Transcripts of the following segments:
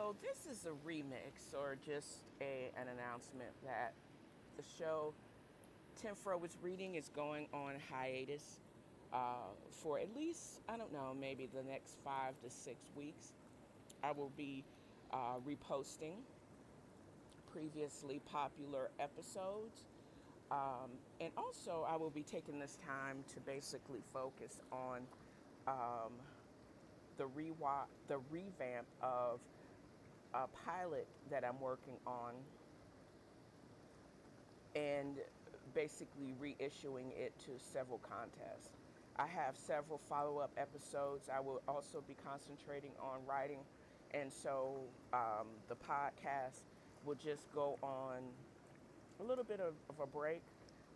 So this is a remix or just an announcement that the show TNFro is reading is going on hiatus for at least, I don't know, maybe the next 5 to 6 weeks. I will be reposting previously popular episodes. And also I will be taking this time to basically focus on the revamp of a pilot that I'm working on and basically reissuing it to several contests. I have several follow-up episodes. I will also be concentrating on writing, and so the podcast will just go on a little bit of a break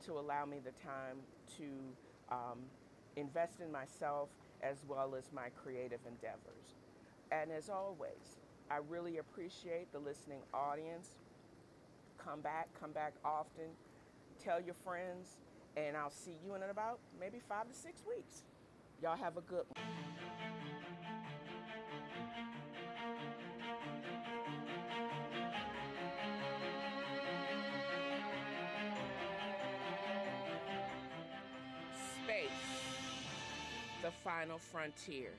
to allow me the time to invest in myself as well as my creative endeavors. And as always, I really appreciate the listening audience. Come back often. Tell your friends, and I'll see you in about maybe 5 to 6 weeks. Y'all have a good one. Space, the final frontier.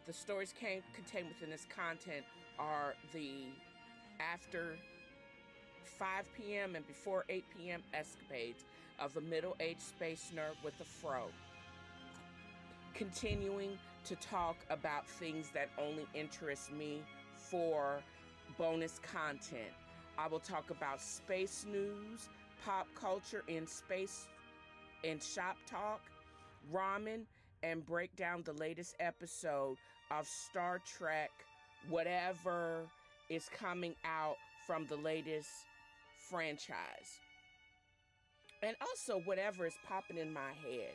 The stories contained within this content are the after 5 p.m. and before 8 p.m. escapades of a middle-aged space nerd with a fro, continuing to talk about things that only interest me for bonus content. I will talk about space news, pop culture in space and shop talk, ramen, and break down the latest episode of Star Trek, whatever is coming out from the latest franchise. And also whatever is popping in my head.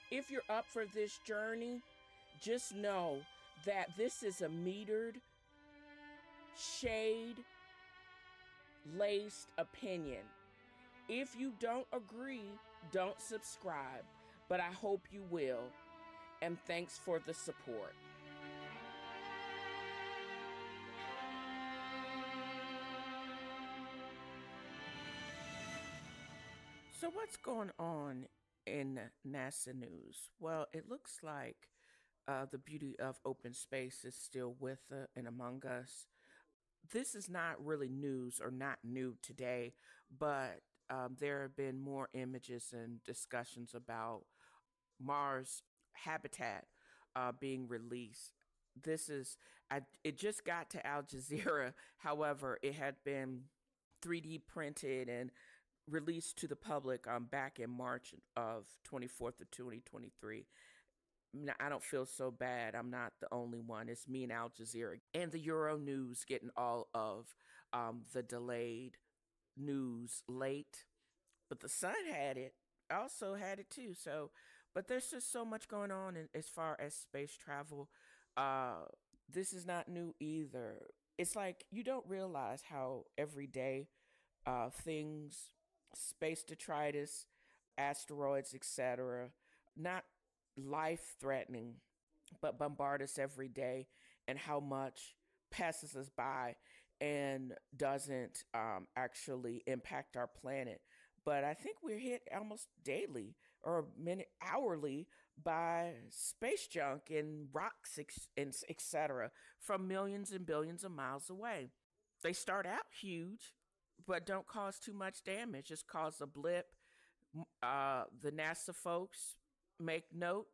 If you're up for this journey, just know that this is a metered, shade-laced opinion. If you don't agree, don't subscribe, but I hope you will. And thanks for the support. So what's going on in NASA news? Well, it looks like the beauty of open space is still with and among us. This is not really news or not new today, but there have been more images and discussions about Mars habitat being released. It just got to Al Jazeera. However, it had been 3D printed and released to the public back in March of 24th of 2023. I don't feel so bad. I'm not the only one. It's me and Al Jazeera and the Euro News getting all of the delayed news late. But the Sun had it. Also had it too. So, but there's just so much going on as far as space travel. This is not new either. It's like you don't realize how every day things, space detritus, asteroids, etc., not life-threatening, but bombard us every day, and how much passes us by and doesn't actually impact our planet. But I think we're hit almost daily or hourly by space junk and rocks, etc., from millions and billions of miles away. They start out huge, but don't cause too much damage. Just cause a blip. The NASA folks make note,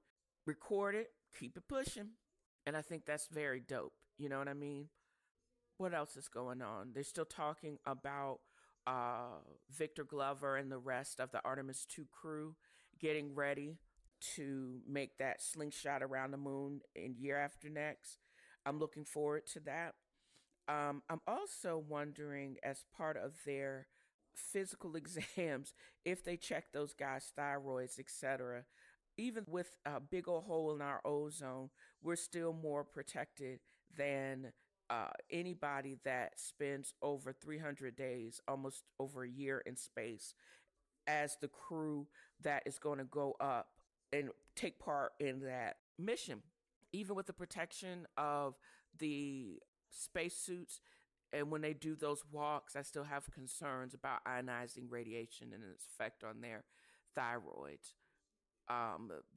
record it, keep it pushing. And I think that's very dope. You know what I mean? What else is going on? They're still talking about Victor Glover and the rest of the Artemis 2 crew getting ready to make that slingshot around the moon in year after next. I'm looking forward to that. I'm also wondering, as part of their physical exams, if they check those guys' thyroids, etc. Even with a big old hole in our ozone, we're still more protected than anybody that spends over 300 days, almost over a year in space, as the crew that is going to go up and take part in that mission. Even with the protection of the spacesuits, And when they do those walks, I still have concerns about ionizing radiation and its effect on their thyroids.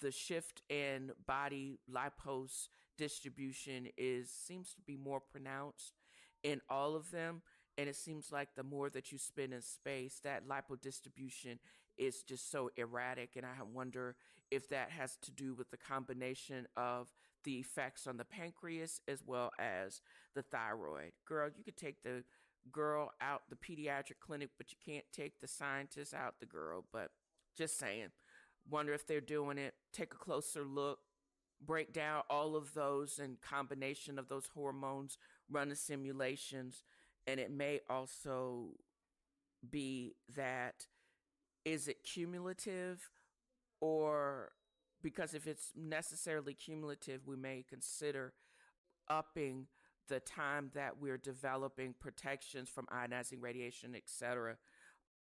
The shift in body lipose distribution is seems to be more pronounced in all of them, and it seems like the more that you spend in space, that lipodistribution is just so erratic. And I wonder if that has to do with the combination of the effects on the pancreas as well as the thyroid. Girl, you could take the girl out the pediatric clinic, but you can't take the scientist out the girl. But just saying, wonder if they're doing it. Take a closer look, break down all of those and combination of those hormones, run the simulations, and it may also be that, is it cumulative, or because if it's necessarily cumulative, we may consider upping the time that we're developing protections from ionizing radiation, etc.,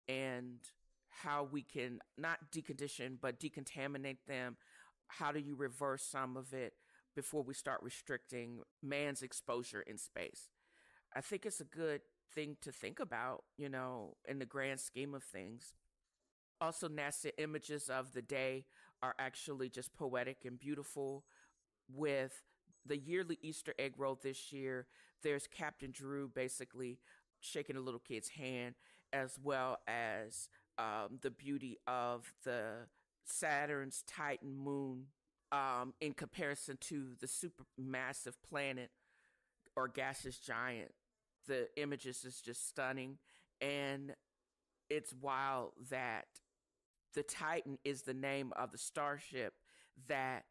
and how we can not decondition but decontaminate them. How do you reverse some of it before we start restricting man's exposure in space? I think it's a good thing to think about, in the grand scheme of things. Also, NASA images of the day are actually just poetic and beautiful. With the yearly Easter egg roll this year, there's Captain Drew basically shaking a little kid's hand, as well as the beauty of the Saturn's Titan moon, in comparison to the supermassive planet or gaseous giant. The images is just stunning. And it's wild that the Titan is the name of the starship that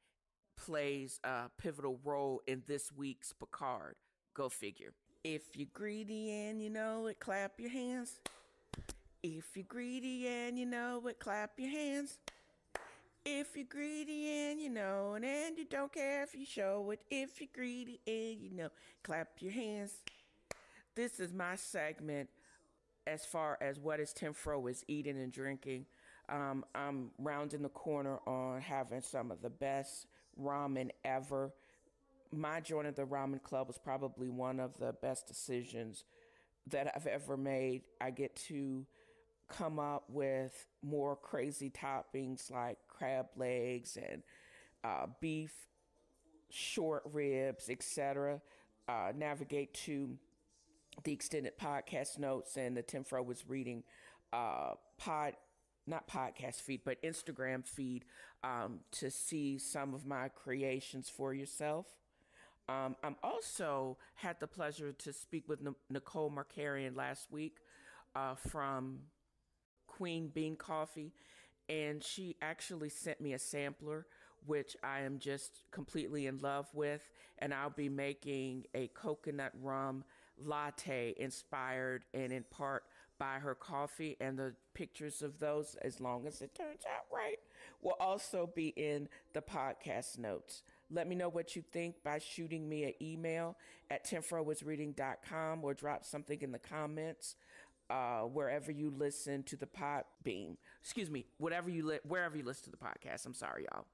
plays a pivotal role in this week's Picard. Go figure. If you're greedy and you know it, clap your hands. If you're greedy and you know it, clap your hands. If you're greedy and you know it, and you don't care if you show it. If you're greedy and you know, clap your hands. This is my segment as far as what is TNFro is eating and drinking. I'm rounding the corner on having some of the best ramen ever. My joining the ramen club was probably one of the best decisions that I've ever made. I get to come up with more crazy toppings like crab legs and beef, short ribs, etc. Navigate to the extended podcast notes and the TNFro was reading not podcast feed, but Instagram feed, to see some of my creations for yourself. I'm also had the pleasure to speak with Nicole Markarian last week, from Queen Bean Coffee, and she actually sent me a sampler, which I am just completely in love with. And I'll be making a coconut rum latte inspired and in part by her coffee, and the pictures of those, as long as it turns out right, will also be in the podcast notes. Let me know what you think by shooting me an email at tnfroisreading.com or drop something in the comments, wherever you listen to the podbean. Excuse me, wherever you listen to the podcast. I'm sorry, y'all.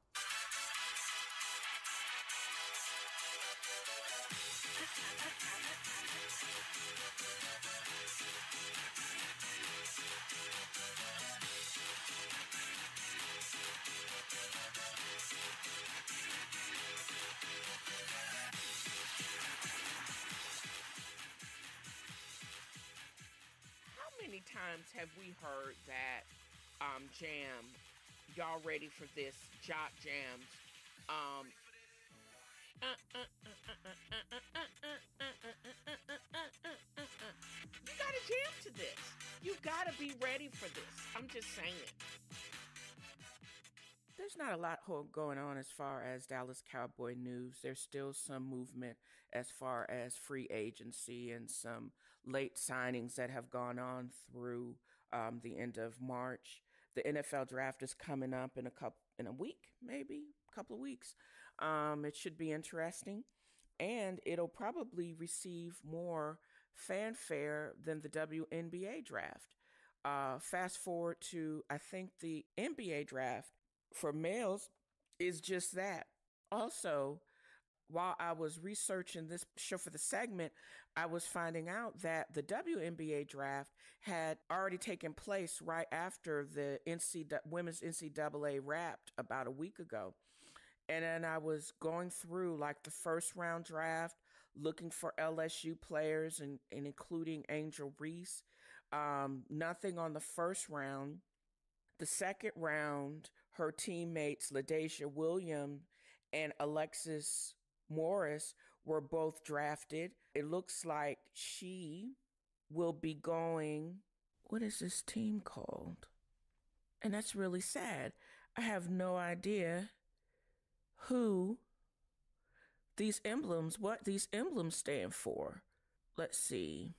How many times have we heard that jam? Y'all ready for this? Jock jams. You gotta jam to this. You gotta be ready for this. I'm just saying. There's not a lot going on as far as Dallas Cowboy news. There's still some movement as far as free agency and some late signings that have gone on through the end of March. The NFL draft is coming up in a week, maybe a couple of weeks. It should be interesting, and it'll probably receive more fanfare than the WNBA draft. Fast forward to, I think, the NBA draft for males is just that. Also, while I was researching this show for the segment, I was finding out that the WNBA draft had already taken place right after the women's NCAA wrapped about a week ago. And then I was going through like the first round draft, looking for LSU players and including Angel Reese. Nothing on the first round. The second round, her teammates LaDasia Williams and Alexis Morris were both drafted. It looks like she will be going. What is this team called? And that's really sad. I have no idea who what these emblems stand for. Let's see.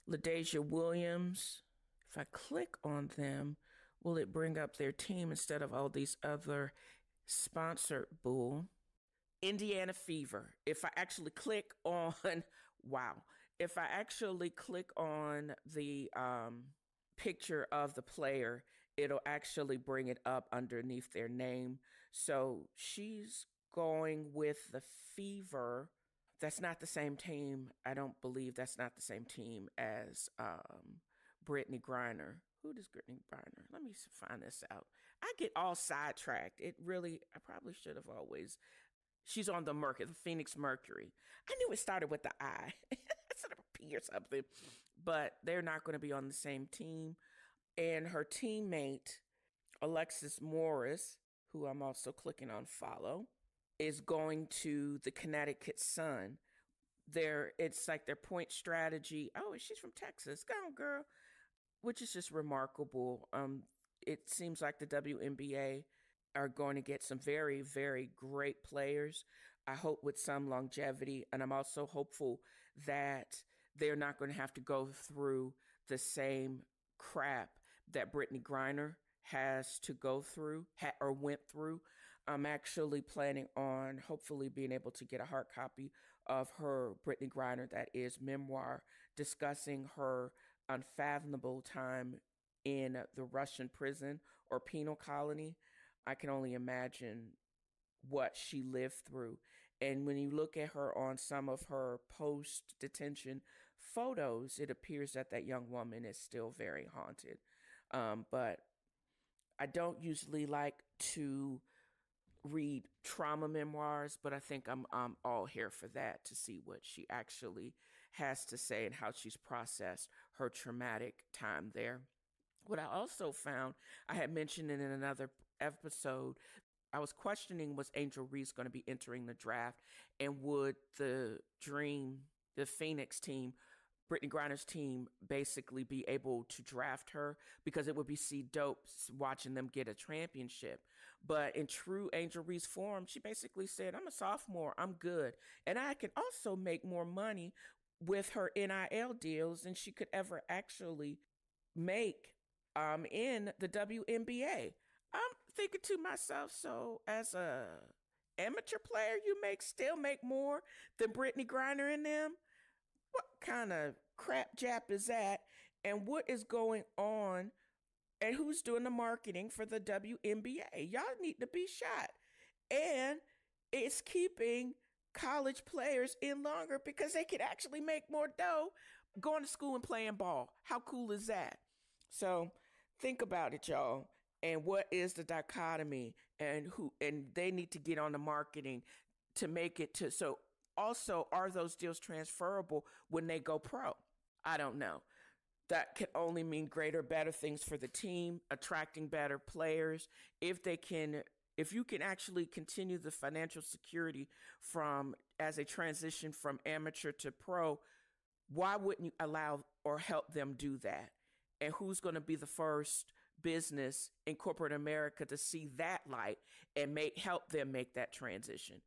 LaDasia Williams. If I click on them, will it bring up their team instead of all these other sponsored bull? Indiana Fever. If I actually click on, wow. If I actually click on the picture of the player, it'll actually bring it up underneath their name. So she's going with the Fever. That's not the same team. I don't believe that's not the same team as Brittany Griner. Who does Brittany Griner? Let me find this out. I get all sidetracked. I probably should have always. She's on the Phoenix Mercury. I knew it started with the I. Instead of a P or something. But they're not going to be on the same team. And her teammate, Alexis Morris, who I'm also clicking on follow, is going to the Connecticut Sun. It's like their point strategy. Oh, she's from Texas. Go on, girl. Which is just remarkable. It seems like the WNBA are going to get some very, very great players. I hope with some longevity. And I'm also hopeful that they're not going to have to go through the same crap that Brittany Griner has to go through or went through. I'm actually planning on hopefully being able to get a hard copy of her Brittany Griner, that is memoir, discussing her unfathomable time in the Russian prison or penal colony. I can only imagine what she lived through. And when you look at her on some of her post-detention photos, it appears that young woman is still very haunted. But I don't usually like to read trauma memoirs, but I think I'm all here for that, to see what she actually has to say and how she's processed her traumatic time there. What I also found, I had mentioned in another episode, I was questioning, was Angel Reese going to be entering the draft, and would the Phoenix team, Brittany Griner's team, basically be able to draft her, because it would be dope watching them get a championship. But in true Angel Reese form, she basically said, I'm a sophomore, I'm good. And I can also make more money with her NIL deals than she could ever actually make in the WNBA. I'm thinking to myself, so as a amateur player, you still make more than Brittany Griner and them? What kind of crap jap is that? And what is going on? And who's doing the marketing for the WNBA? Y'all need to be shot. And it's keeping college players in longer because they can actually make more dough going to school and playing ball. How cool is that? So think about it, y'all. And what is the dichotomy? And they need to get on the marketing to make it to. So also, are those deals transferable when they go pro? I don't know. That can only mean greater, better things for the team, attracting better players. If you can actually continue the financial security as a transition from amateur to pro, why wouldn't you allow or help them do that? And who's going to be the first business in corporate America to see that light and help them make that transition?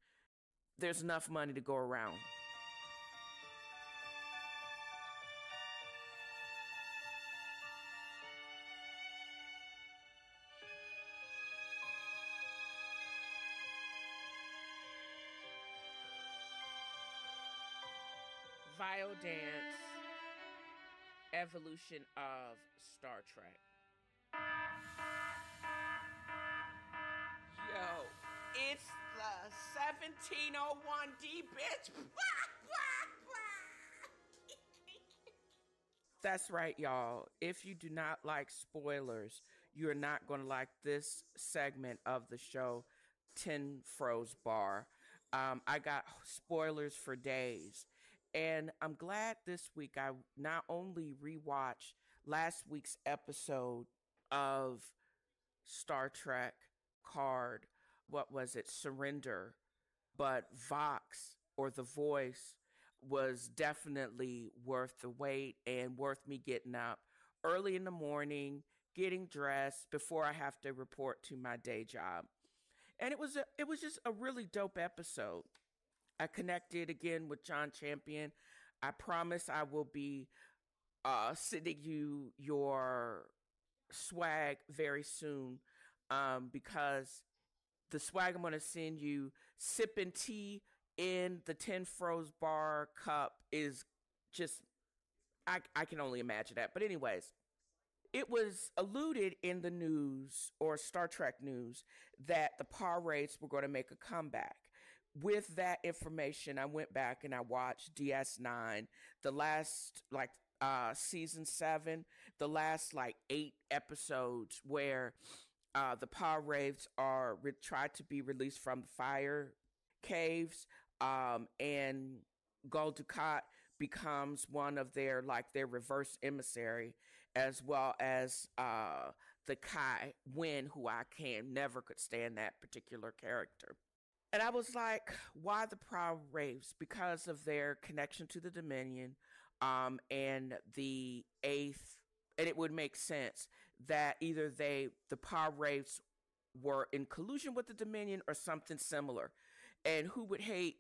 There's enough money to go around. Vio Dance, evolution of Star Trek. Yo, it's the 1701D, bitch. That's right, y'all. If you do not like spoilers, you're not going to like this segment of the show, TNFro's Bar. I got spoilers for days. And I'm glad this week I not only rewatched last week's episode of Star Trek card, what was it, Surrender, but Vox or The Voice was definitely worth the wait and worth me getting up early in the morning, getting dressed before I have to report to my day job. And it was just a really dope episode. I connected again with John Champion. I promise I will be sending you your swag very soon, because the swag I'm going to send you, sipping tea in the TNFro's Bar cup, is just, I can only imagine that. But anyways, it was alluded in the news or Star Trek news that the par rates were going to make a comeback. With that information, I went back and I watched DS9, the last season 7, the last 8 episodes where the power raves are tried to be released from the fire caves, and Gul Dukat becomes one of their reverse emissary, as well as the Kai Win, who I can never could stand that particular character. And I was like, why the Proud Raves? Because of their connection to the Dominion, and the Eighth. And it would make sense that either the Proud Raves, were in collusion with the Dominion or something similar. And who would hate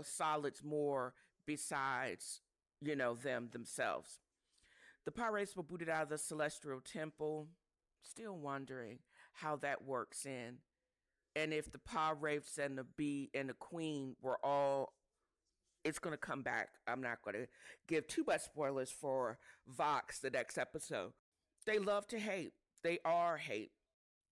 Solids more besides, them themselves? The Pirates were booted out of the Celestial Temple. Still wondering how that works in. And if the Pirates and the Bee and the Queen were all, it's going to come back. I'm not going to give too much spoilers for Vox, the next episode. They love to hate. They are hate.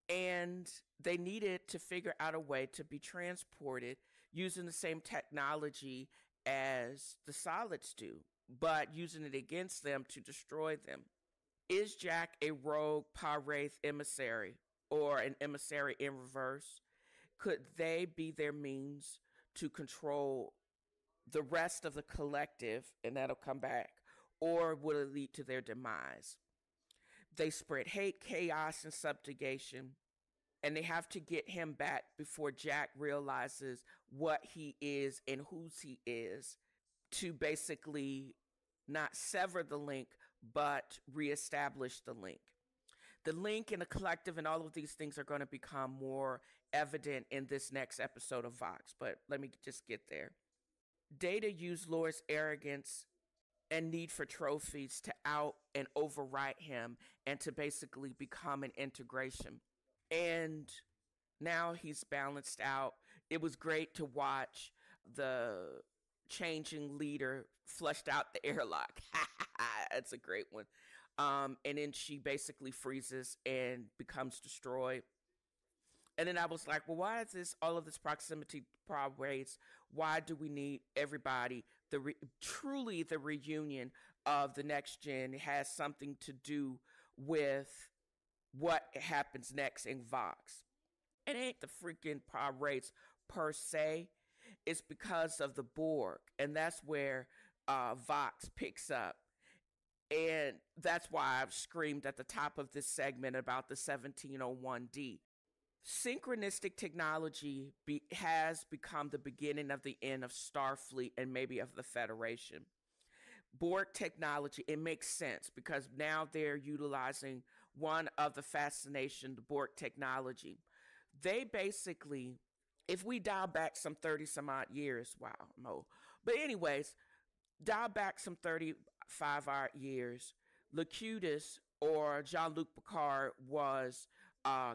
And they needed to figure out a way to be transported using the same technology as the Solids do, but using it against them to destroy them. Is Jack a rogue Pyraith emissary or an emissary in reverse? Could they be their means to control the rest of the collective, and that'll come back, or would it lead to their demise? They spread hate, chaos, and subjugation, and they have to get him back before Jack realizes what he is and whose he is, to basically not sever the link, but reestablish the link. The link and the collective and all of these things are going to become more evident in this next episode of Vox, but let me just get there. Data used Lord's arrogance and need for trophies to out and overwrite him and to basically become an integration. And now he's balanced out. It was great to watch the changing leader flushed out the airlock. That's a great one. And then she basically freezes and becomes destroyed. And then I was like, well, why is this all of this proximity race? Why do we need everybody? Truly, the reunion of the next gen has something to do with what happens next in Vox. It ain't the freaking race per se. It's because of the Borg, and that's where Vox picks up. And that's why I've screamed at the top of this segment about the 1701D. Synchronistic technology has become the beginning of the end of Starfleet and maybe of the Federation. Borg technology, it makes sense because now they're utilizing one of the fascination, the Borg technology. They basically, if we dial back some 30 some odd years, wow, no. But anyways, dial back some 35 odd years, Locutus or Jean-Luc Picard was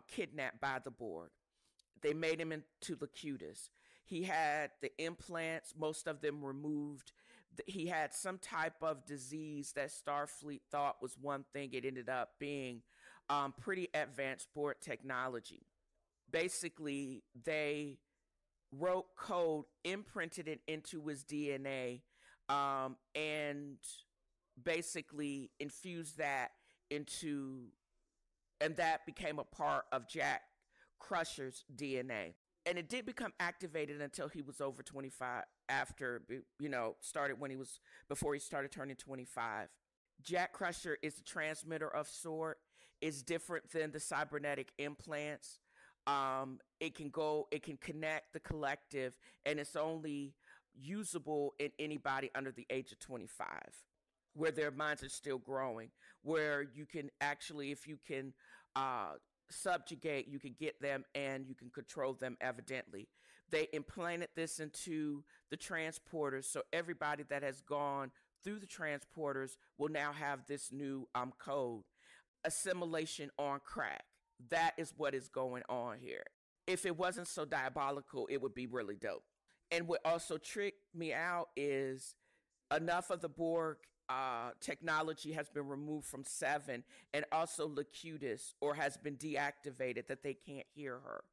kidnapped by the Borg. They made him into Locutus. He had the implants, most of them removed. He had some type of disease that Starfleet thought was one thing. It ended up being pretty advanced Borg technology. Basically, they wrote code, imprinted it into his DNA, and basically infused that into, and that became a part of Jack Crusher's DNA. And it did become activated until he was over 25, after, started when he was, before he started turning 25. Jack Crusher is a transmitter of sort. It's different than the cybernetic implants. It can connect the collective, and it's only usable in anybody under the age of 25, where their minds are still growing, where you can actually, if you can subjugate, you can get them and you can control them evidently. They implanted this into the transporters, so everybody that has gone through the transporters will now have this new code. Assimilation on crack. That is what is going on here. If it wasn't so diabolical, it would be really dope. And what also tricked me out is enough of the Borg technology has been removed from Seven, and also Locutus, or has been deactivated, that they can't hear her.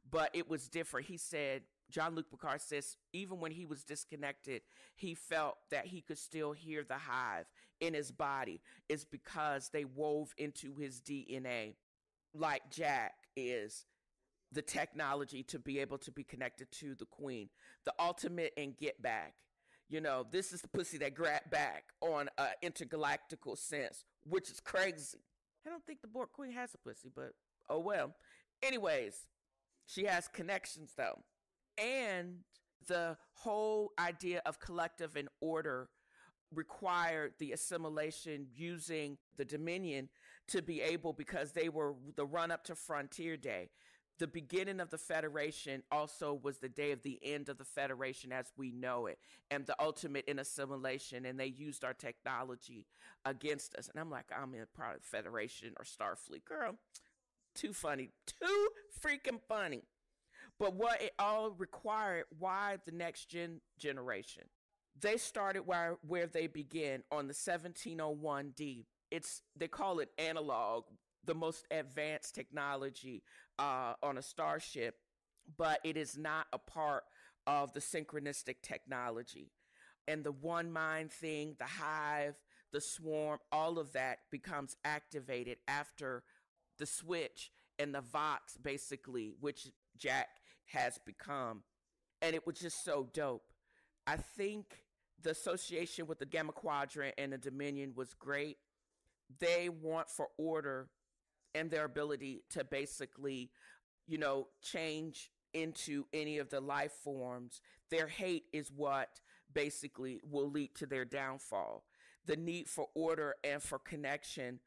But it was different. He said, Jean-Luc Picard says, even when he was disconnected, he felt that he could still hear the hive in his body. It's because they wove into his DNA, like Jack is, the technology to be able to be connected to the queen. The ultimate in Get Back. This is the pussy that grabbed back on an intergalactical sense, which is crazy. I don't think the Borg queen has a pussy, but oh well. Anyways, she has connections though. And the whole idea of collective and order required the assimilation using the Dominion to be able, because they were the run up to Frontier Day. The beginning of the Federation also was the day of the end of the Federation as we know it, and the ultimate in assimilation, and they used our technology against us. And I'm like, I'm in part of the Federation or Starfleet. Girl, too funny. Too freaking funny. But what it all required, why the next generation? They started where they begin on the 1701D. They call it analog, the most advanced technology on a starship, but it is not a part of the synchronistic technology. And the one mind thing, the hive, the swarm, all of that becomes activated after the switch and the Vox, basically, which Jack has become. And it was just so dope. I think the association with the Gamma Quadrant and the Dominion was great. They want for order and their ability to basically, change into any of the life forms. Their hate is what basically will lead to their downfall. The need for order and for connection,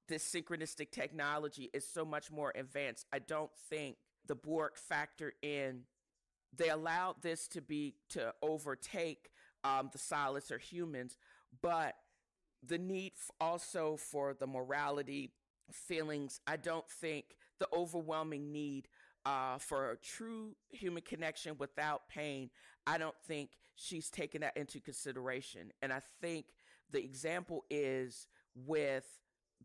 this synchronistic technology is so much more advanced. I don't think the Borg factor in. They allowed this to overtake the solids or humans, but the need also for the morality, feelings, I don't think the overwhelming need for a true human connection without pain, I don't think she's taken that into consideration. And I think the example is with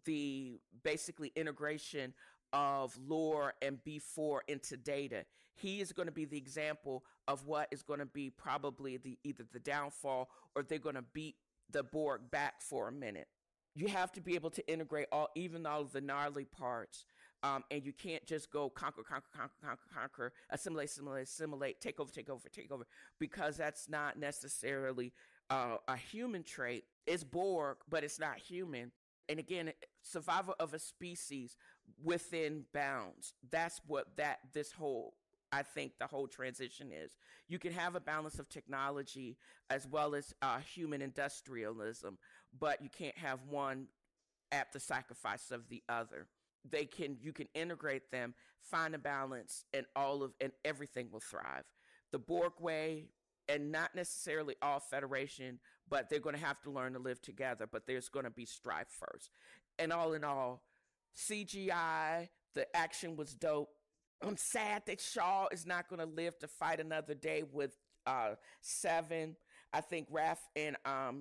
the basically integration of lore and B4 into data. He is going to be the example of what is going to be probably either the downfall, or they're going to beat the Borg back for a minute. You have to be able to integrate even all of the gnarly parts. And you can't just go conquer, assimilate, take over, because that's not necessarily a human trait. It's Borg, but it's not human. And again, survival of a species within bounds. That's what I think the whole transition is. You can have a balance of technology as well as human industrialism, but you can't have one at the sacrifice of the other. You can integrate them, find a balance, and everything will thrive. The Borg way, and not necessarily all Federation, but they're going to have to learn to live together, but there's going to be strife first. And all in all, CGI, the action was dope. I'm sad that Shaw is not going to live to fight another day with Seven. I think Raph and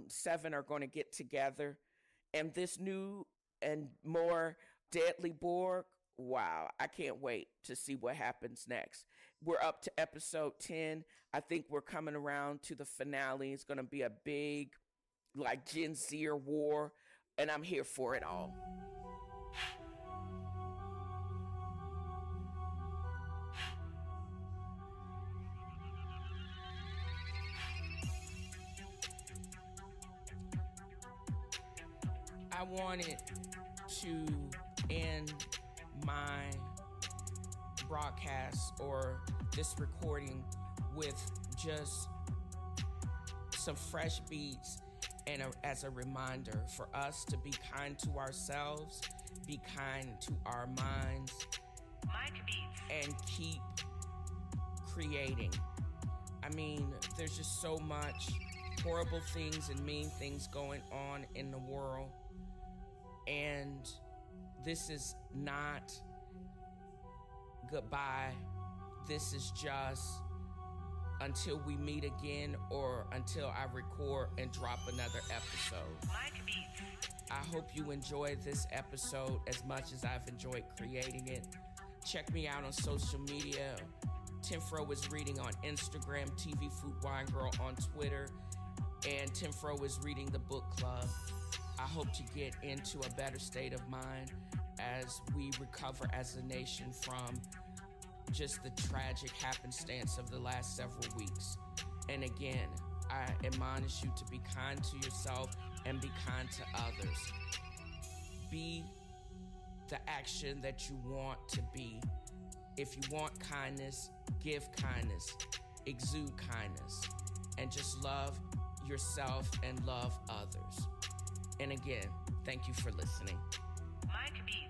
Seven are going to get together. And this new and more deadly Borg, wow, I can't wait to see what happens next. We're up to episode 10. I think we're coming around to the finale. It's going to be a big, like, Gen Zer war, and I'm here for it all. I wanted to end my broadcast or this recording with just some fresh beats and as a reminder for us to be kind to ourselves, be kind to our minds, and keep creating. I mean, there's just so much horrible things and mean things going on in the world, and this is not goodbye. This is just until we meet again or until I record and drop another episode. I hope you enjoyed this episode as much as I've enjoyed creating it. Check me out on social media. TNFro is reading on Instagram, TV Food Wine Girl on Twitter, and TNFro is reading the book club. I hope to get into a better state of mind as we recover as a nation from just the tragic happenstance of the last several weeks. And again, I admonish you to be kind to yourself and be kind to others. Be the action that you want to be. If you want kindness, give kindness, exude kindness, and just love yourself and love others. And again, thank you for listening. Mike B.